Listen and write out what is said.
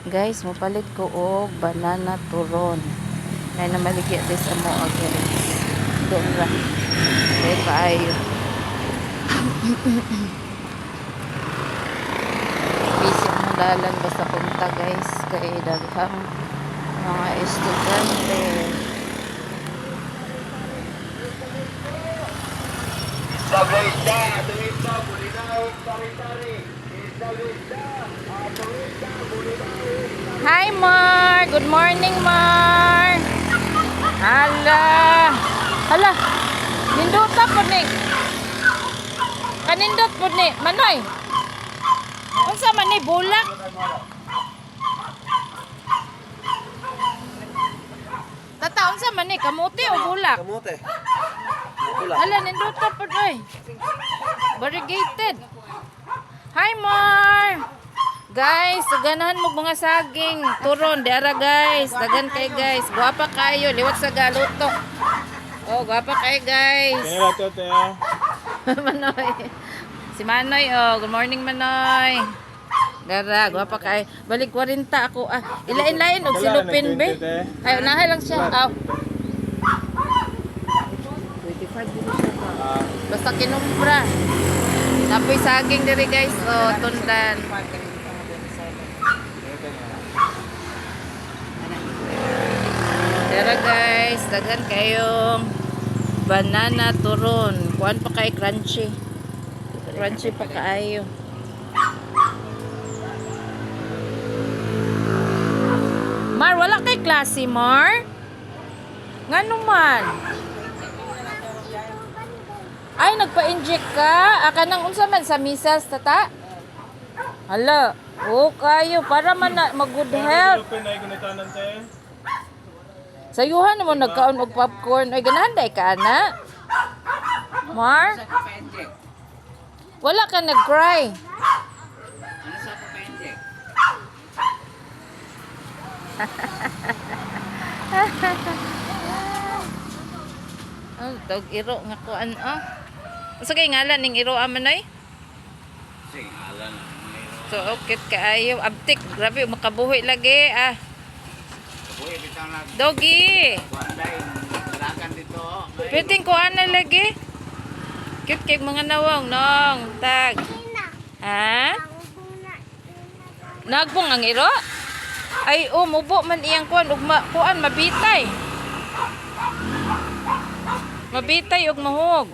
Guys, mapalit ko og banana turon. Nay na maligya des amo guys. Doon ra. Kay kaayo. Busy ang dalan basta punta guys kay daghang mga estudyante. Sagrita, turista, Bulinaw, Tari-Tari. Sagrita, turista, Bulinaw. Hi Mar, good morning Mar. Hala. Hala. Nindot ta pud ni. Kanindot pud ni, Manoy. Unsa man ni bulak? Tata unsa man ni kamuti o bulak? Kamote. Hala, nindot ta pud oy. Variegated. Hi Mar. Guys, ganahan mo mga saging turon diara guys. Dagan kay guys. Guwapa kayo, liwat sa galuto. Oh, guwapa kay guys. Kaya to te. Manoy. Si Manoy, oh. Good morning, Manoy. Dara, guwapa kay. Balik 40 ako. Ah, ilain-lain og silupin be. Ay, unahay lang siya. Aw. 25 din siya. Basta kinumpra. Tapoy saging diri guys. Oh, tundan. Dara guys, dagan kayong banana turon. Kuan pa kay crunchy. Crunchy pa kaayo. Mar, wala kay klase, Mar? Ngano man? Ay, nagpa-inject ka? Aka nang unsa man sa misas, tata? Hala, kayo, para man na mag-good health. Sayuhan mo nagkaon og popcorn. Ay, ganahan day ka, ana? Mar? Wala ka nag-cry. Oh, tawag iro nga kuan oh. Sa kay ngalan ning iro amanoy? Sing alan. So okay kaayo abtik grabe makabuhi lagi ah. Buhay bitaw na Doggy. Kuanday dalagan dito. Piting kuan na lagi. Cute kay mga nawong nong tag. Ha? Nagbong ang iro? Ay mubo man iyang kuan ug kuan mabitay. Mabitay og mahog.